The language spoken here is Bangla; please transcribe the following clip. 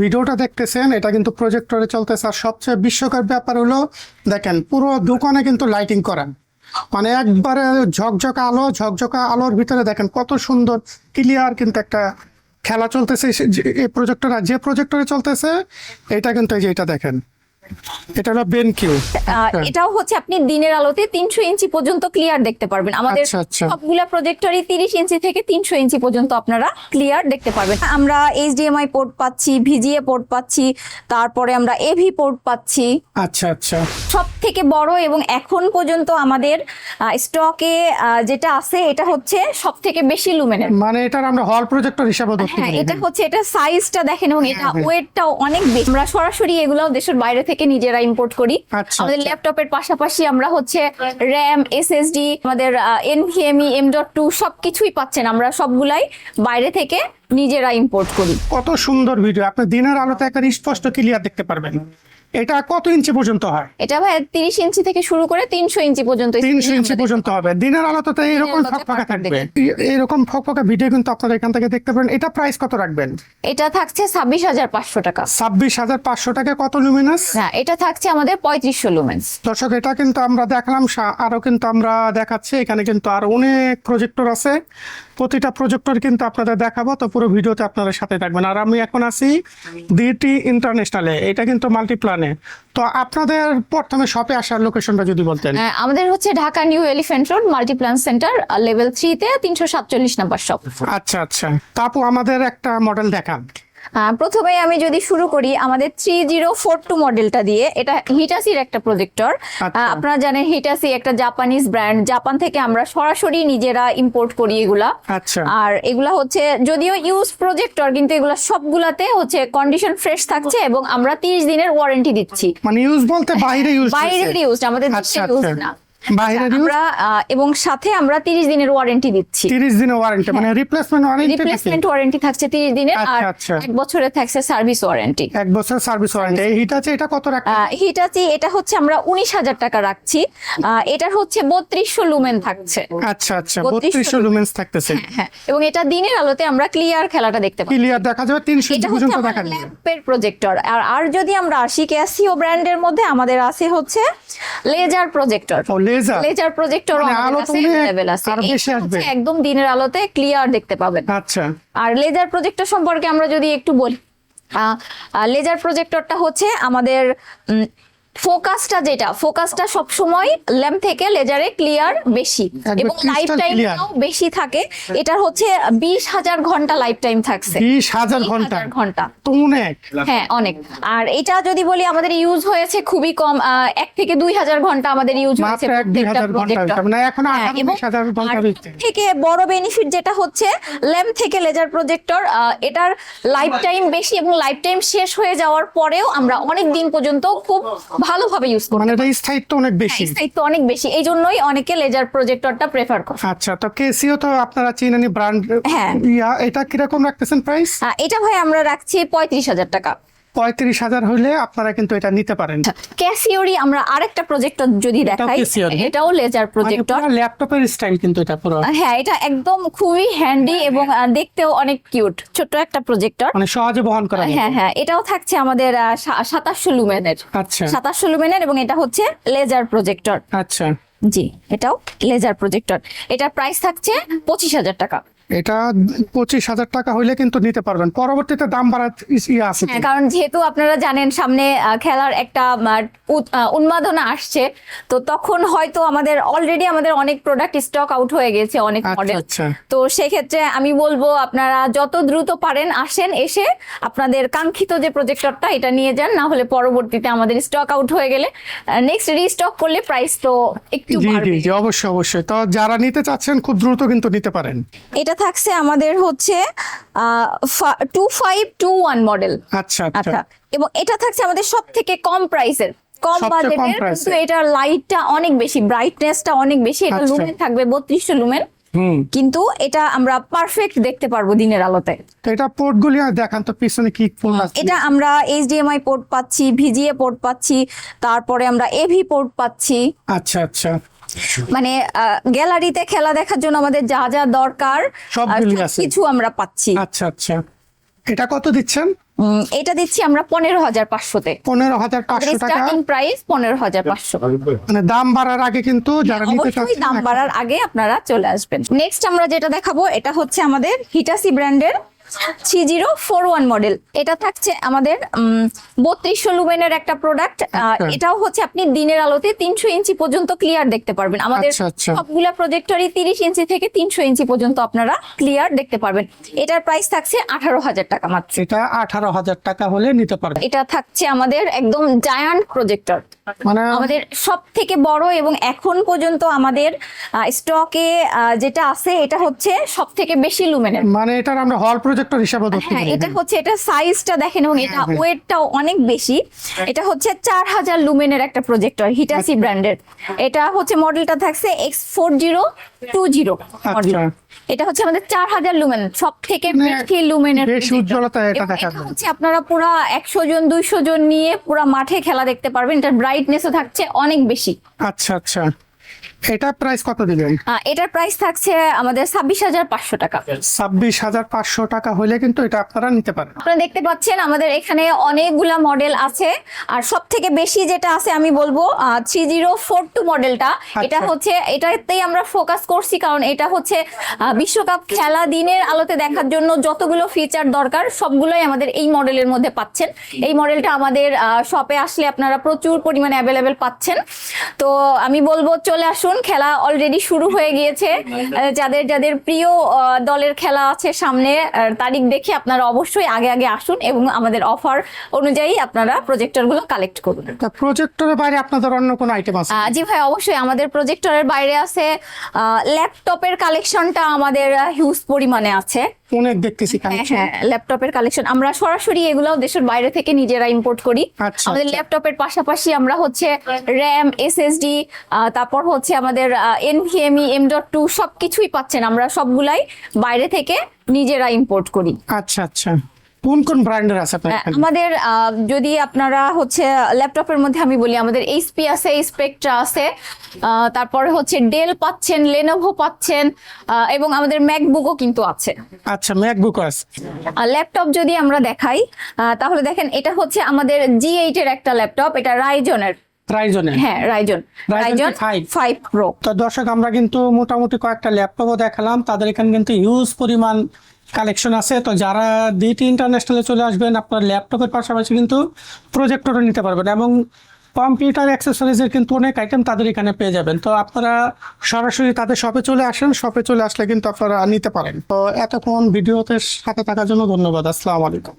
ভিডিওটা দেখতেছেন এটা কিন্তু প্রজেক্টরে চলতেছে। আর সবচেয়ে বিস্ময়কর ব্যাপার হলো দেখেন পুরো দোকানে কিন্তু লাইটিং করা, মানে একবারে ঝকঝকা আলো, ঝকঝকা আলোর ভিতরে দেখেন কত সুন্দর ক্লিয়ার কিন্তু একটা খেলা চলতেছে। এই প্রজেক্টরে যে প্রজেক্টরে চলতেছে এটা কিন্তু এই যে এটা দেখেন, এটা হলো বেনকিউ। এটাও হচ্ছে আপনি দিনের আলোতে 300 ইঞ্চি পর্যন্ত ক্লিয়ার দেখতে পারবেন। আমাদের আচ্ছা, আচ্ছা। সবগুলা প্রজেক্টরই 30 ইঞ্চি থেকে 300 ইঞ্চি পর্যন্ত আপনারা ক্লিয়ার দেখতে পারবেন। আমরা HDMI পোর্ট পাচ্ছি, VGA পোর্ট পাচ্ছি, তারপরে আমরা AV পোর্ট পাচ্ছি। আচ্ছা আচ্ছা, সব থেকে বড় এবং এখন পর্যন্ত আমাদের স্টকে যেটা আছে এটা হচ্ছে সব থেকে বেশি লুমেনের। মানে এটার আমরা হল প্রজেক্টর হিসাবে ধরতে হ্যাঁ, পারি। এটা হচ্ছে এটা সাইজটা দেখেন এবং এটা ওয়েটটাও অনেক বেশি। আমরা সরাসরি এগুলাও দেশের বাইরে থেকে নিজেরা ইম্পোর্ট করি। আচ্ছা, আমাদের আচ্ছা। ল্যাপটপের পাশাপাশি আমরা হচ্ছে RAM, SSD, আমাদের NVMe, M.2 সবকিছুই পাচ্ছেন। আমরা সবগুলাই বাইরে থেকে নিজেরা ইম্পোর্ট করি। কত সুন্দর ভিডিও, আপনি দিনের আলোতে একটা স্পষ্ট ক্লিয়ার দেখতে পারবেন। এটা কত ইঞ্চি পর্যন্ত হয়? এটা ভাই 30 ইঞ্চি থেকে শুরু করে 300 ইঞ্চি পর্যন্ত 300 ইঞ্চি পর্যন্ত হবে। দিনের আলোতে তো এরকম ফকফকা থাকবে, এরকম ফকফকা ভিডিও কিন্তু আপনারা এখান থেকে দেখতে পারেন। এটা প্রাইস কত রাখবেন? এটা থাকছে 26,500 টাকা। 26,500 টাকা। কত লুমিনাস? হ্যাঁ, এটা থাকছে আমাদের 3500 লুমেন্স। দর্শক এটা কিন্তু আমরা দেখলাম, আরো কিন্তু আমরা দেখাচ্ছি। এখানে কিন্তু আরো অনেক প্রজেক্টর আছে, প্রতিটা প্রজেক্টর কিন্তু আপনাদের দেখাবো। তো পুরো ভিডিওতে আপনারা সাথে থাকবেন। আর আমি এখন আছি DT ইন্টারন্যাশনালে, এটা কিন্তু মাল্টিপ্লানে। তো আপনাদের প্রথমে শপে আসার লোকেশনটা যদি বলতেন। আমাদের হচ্ছে Dhaka new elephant road Multiplan centre level 3 তে 347 নাম্বার শপ। আচ্ছা আচ্ছা, তারপর আমাদের একটা মডেল দেখান। প্রথমে আমি যদি শুরু করি আমাদের 3042 মডেলটা দিয়ে। এটা হিটাসির একটা প্রজেক্টর। আচ্ছা। আপনারা জানেন হিটাসি একটা জাপানিজ ব্র্যান্ড, জাপান থেকে আমরা সরাসরি নিজেরা ইম্পোর্ট করি এগুলা। আচ্ছা। আর এগুলা হচ্ছে যদিও ইউজ প্রজেক্টর, কিন্তু এগুলা সবগুলাতে হচ্ছে কন্ডিশন ফ্রেশ থাকছে এবং আমরা 30 দিনের ওয়ারেন্টি দিচ্ছি। মানে ইউজ বলতে বাইরে ইউজ, বাইরের ইউজ, আমাদের আচ্ছা দেশের ইউজ আচ্ছা, না। বাইরের ইউজ। আমরা এবং সাথে আমরা 30 দিনের ওয়ারেন্টি দিচ্ছি। 30 দিনের ওয়ারেন্টি, মানে রিপ্লেসমেন্ট ওয়ারেন্টি। রিপ্লেসমেন্ট ওয়ারেন্টি থাকছে 30 দিনের। আর আচ্ছা, আচ্ছা। 1 বছরের থাকছে সার্ভিস ওয়ারেন্টি। 1 বছর সার্ভিস ওয়ারেন্টি। এই হিটাচি এটা কত রাখা? হিটাচি এটা হচ্ছে আমরা 19,000 টাকা রাখছি। এটার হচ্ছে 3200 লুমেন থাকছে। আচ্ছা আচ্ছা, 3200 লুমেন্স থাকতেছে। হ্যাঁ, এবং এটা দিনের আলোতে আমরা ক্লিয়ার খেলাটা দেখতে পাই। ক্লিয়ার দেখা যাবে, 300 এটা পর্যন্ত হচ্ছে দেখা আমাদের যাবে। ল্যাম্পের প্রজেক্টর। আর যদি আমরা আসি ক্যাসিও ব্র্যান্ডের মধ্যে আমাদের আছে হচ্ছে লেজার প্রজেক্টর। ও লেজার। লেজার প্রজেক্টর মানে আলো তো লেভেল আছে, আরো বেশি এটা আসবে। হচ্ছে একদম দিনের আলোতে ক্লিয়ার দেখতে পাবেন। আচ্ছা। আর লেজার প্রজেক্টর সম্পর্কে আমরা যদি একটু বলি, লেজার প্রজেক্টরটা হচ্ছে আমাদের ফোকাসটা সব সময় ল্যাম্প থেকে লেজারে ক্লিয়ার বেশি এবং লাইফ টাইমটাও বেশি থাকে। এটার হচ্ছে 20,000 ঘন্টা লাইফ টাইম থাকছে। 20,000 ঘন্টা তো অনেক। হ্যাঁ, অনেক। আর এটা যদি বলি আমাদের ইউজ হয়েছে খুবই কম, 1 থেকে 2,000 ঘন্টা আমাদের ইউজ হয়েছে মাত্র 1-2,000 ঘন্টা, মানে এখন 28,000 ঘন্টা হচ্ছে। থেকে বড় বেনিফিট যেটা হচ্ছে ল্যাম্প থেকে লেজার প্রজেক্টর, এটার লাইফ টাইম বেশি এবং লাইফ টাইম শেষ হয়ে যাওয়ার পরেও আমরা অনেক দিন পর্যন্ত খুব ভালোভাবে ইউজ করি। মানে এটা স্থায়িত্ব অনেক বেশি। স্থায়িত্ব অনেক বেশি, এই জন্যই অনেকে লেজার প্রজেক্টরটা প্রেফার করে। আচ্ছা, তো কেসিও তো আপনারা চিনেনই ব্র্যান্ড। হ্যাঁ। এটা কিরকম রাখতেছেন প্রাইস? এটা ভাই আমরা রাখছি 35,000 টাকা। 35,000 হইলে আপনারা কিন্তু এটা নিতে পারেন। ক্যাসিওরই আমরা আরেকটা প্রজেক্টর যদি দেখাই, Casio, এটাও লেজার প্রজেক্টর। মানে ল্যাপটপের স্টাইল কিন্তু এটা পুরো। হ্যাঁ, এটা একদম খুবই হ্যান্ডি এবং দেখতেও অনেক কিউট, ছোট্ট একটা প্রজেক্টর। মানে সহজে বহন করা যায়। হ্যাঁ হ্যাঁ, এটাও থাকছে আমাদের 2700 লুমেনের। আচ্ছা 2700 লুমেনের এবং এটা হচ্ছে লেজার প্রজেক্টর। আচ্ছা। জি, এটাও লেজার প্রজেক্টর। এটার প্রাইস থাকছে 25,000 টাকা। এটা 25,000 টাকা হইলে কিন্তু নিতে পারবেন। পরবর্তীতে দাম বাড়ার আছে। হ্যাঁ, কারণ যেহেতু আপনারা জানেন সামনে খেলার একটা উন্মাদনা আসছে, তো তখন হয়তো আমাদের অলরেডি অনেক প্রোডাক্ট স্টক আউট হয়ে গেছে, অনেক মডেল। আচ্ছা। তো সেক্ষেত্রে আমি বলবো আপনারা যত দ্রুত পারেন আসেন, এসে আপনাদের কাঙ্ক্ষিত যে প্রজেক্টরটা এটা নিয়ে যান, না হলে পরবর্তীতে আমাদের স্টক আউট হয়ে গেলে নেক্সট রিস্টক করলে প্রাইস তো একটু জি বাড়বে। জি জি, অবশ্যই অবশ্যই। তো যারা নিতে চাচ্ছেন খুব দ্রুত কিন্তু নিতে পারেন। এটা থাকছে আমাদের হচ্ছে 2521 মডেল। আচ্ছা আচ্ছা। আচ্ছা, এবং এটা থাকছে আমাদের সব থেকে কম প্রাইসের, কম সবচেয়ে কম বাজেটের, price কিন্তু এর। এটার লাইটটা অনেক বেশি, ব্রাইটনেসটা অনেক বেশি। এটা আচ্ছা। লুমেন থাকবে 3200 লুমেন, কিন্তু এটা আমরা পারফেক্ট দেখতে পারবো দিনের আলোতে। তো এটা পোর্টগুলি দেখান তো, পিছনে কি পোর্ট আছে? এটা আমরা HDMI পোর্ট পাচ্ছি, VGA পোর্ট পাচ্ছি, তারপরে আমরা AV পোর্ট পাচ্ছি। আচ্ছা আচ্ছা, মানে গ্যালারিতে খেলা দেখার জন্য আমাদের যা যা দরকার সবগুলি আছে। কিছু আমরা পাচ্ছি। আচ্ছা আচ্ছা। এটা কত দিচ্ছেন? এটা দিচ্ছি আমরা 15,500-তে। 15,500 টাকা। Starting price 15,500। মানে দাম বাড়ার আগে কিন্তু যারা নিতে অবশ্যই চাচ্ছেন দাম বাড়ার আগে আপনারা চলে আসবেন। নেক্সট আমরা যেটা দেখাবো এটা হচ্ছে আমাদের হিটাসি ব্র্যান্ডের 3041 মডেল। এটা থাকছে আমাদের 3200 লুমেনের একটা প্রোডাক্ট। আচ্ছা। এটাও হচ্ছে আপনি দিনের আলোতে 300 ইঞ্চি পর্যন্ত ক্লিয়ার দেখতে পারবেন। আমাদের আচ্ছা, আচ্ছা। সবগুলা প্রজেক্টরই 30 ইঞ্চি থেকে 300 ইঞ্চি পর্যন্ত আপনারা ক্লিয়ার দেখতে পারবেন। এটার প্রাইস থাকছে 18,000 টাকা মাত্র। এটা 18,000 টাকা হলে নিতে পারবেন। এটা থাকছে আমাদের একদম জায়ান্ট প্রজেক্টর, মানে আমাদের সব থেকে বড় এবং এখন পর্যন্ত আমাদের স্টকে যেটা আছে এটা হচ্ছে সব থেকে বেশি লুমেনের। মানে এটার আমরা হল প্রজেক্টর হিসাবে ধরতে হ্যাঁ, পারি। এটা হচ্ছে এটা সাইজটা দেখেন এবং এটা ওয়েটটাও অনেক বেশি। এটা হচ্ছে 4000 লুমেনের একটা প্রজেক্টর হিটাসি ব্র্যান্ডের। এটা হচ্ছে মডেলটা থাকছে X4020 মডেল। আচ্ছা। এটা হচ্ছে আমাদের 4000 লুমেন, সব থেকে মানে বেশি লুমেনের বেশি উজ্জ্বলতা এটা এবং দেখা এটা যায়। হচ্ছে আপনারা পুরা 100 জন 200 জন নিয়ে পুরা মাঠে খেলা দেখতে পারবেন। এটার ব্রাইটনেসও থাকছে অনেক বেশি। আচ্ছা আচ্ছা, এটা প্রাইস কত দিবেন? এটার প্রাইস থাকছে আমাদের 26,500 টাকা। 26,500 টাকা হলে কিন্তু এটা আপনারা নিতে পারেন। আপনারা দেখতে পাচ্ছেন আমাদের এখানে অনেকগুলা মডেল আছে, আর সব থেকে বেশি যেটা আছে আমি বলবো 3042 মডেলটা। এটা হচ্ছে এটাতেই আমরা ফোকাস করছি, কারণ এটা হচ্ছে বিশ্বকাপ খেলা দিনের আলোতে দেখার জন্য যতগুলো ফিচার দরকার সবগুলোই আমাদের এই মডেলের মধ্যে পাচ্ছেন। এই মডেলটা আমাদের শপে আসলে আপনারা প্রচুর পরিমাণে অ্যাভেলেবেল পাচ্ছেন। তো আমি বলবো চলে আসুন, খেলা অলরেডি শুরু হয়ে গিয়েছে। যাদের যাদের প্রিয় দলের খেলা আছে সামনে, তারিখ দেখে আপনারা অবশ্যই আগে আগে আসুন এবং আমাদের অফার অনুযায়ী আপনারা প্রজেক্টরগুলো কালেক্ট করুন। তা প্রজেক্টরের বাইরে আপনাদের অন্য কোনো আইটেম আছে? জি ভাই, অবশ্যই আমাদের প্রজেক্টরের বাইরে আছে ল্যাপটপের কালেকশনটা আমাদের হিউজ পরিমাণে আছে। অনেক দেখতেছি কালেকশন। হ্যাঁ, ল্যাপটপের কালেকশন আমরা সরাসরি এগুলাও দেশের বাইরে থেকে নিজেরা ইম্পোর্ট করি। আচ্ছা, আমাদের আচ্ছা। ল্যাপটপের পাশাপাশি আমরা হচ্ছে র্যাম, এসএসডি, তারপর হচ্ছে আমাদের NVMe, M.2 সবকিছুই পাচ্ছেন। আমরা সবগুলাই বাইরে থেকে নিজেরা ইম্পোর্ট করি। আচ্ছা আচ্ছা, কোন কোন ব্র্যান্ডের আছে আপনার এখানে? আমাদের যদি আপনারা হচ্ছে ল্যাপটপের মধ্যে আমি বলি, আমাদের HP আছে, স্পেকট্রা আছে, তারপরে হচ্ছে ডেল পাচ্ছেন, লেনোভো পাচ্ছেন, এবং আমাদের ম্যাকবুকও কিন্তু আছে। আচ্ছা, ম্যাকবুক আছে। ল্যাপটপ যদি আমরা দেখাই তাহলে দেখেন এটা হচ্ছে আমাদের G8 এর একটা ল্যাপটপ। এটা রাইজনের। হ্যাঁ, রাইজন Ryzen 5 Pro। তো দর্শক, আমরা কিন্তু মোটামুটি কয়েকটা ল্যাপটপও দেখালাম। তাদের এখানে কিন্তু হিউজ পরিমাণ কালেকশন আছে। তো যারা DT ইন্টারন্যাশনালে চলে আসবেন, আপনার ল্যাপটপের পাশাপাশি কিন্তু প্রজেক্টরও নিতে পারবেন এবং কম্পিউটার অ্যাক্সেসরিজের কিন্তু অনেক আইটেম তাদের এখানে পেয়ে যাবেন। তো আপনারা সরাসরি তাদের শপে চলে আসেন, শপে চলে আসলে কিন্তু আপনারা নিতে পারেন। তো এতক্ষণ ভিডিওতে সাথে থাকার জন্য ধন্যবাদ। আসসালামু আলাইকুম।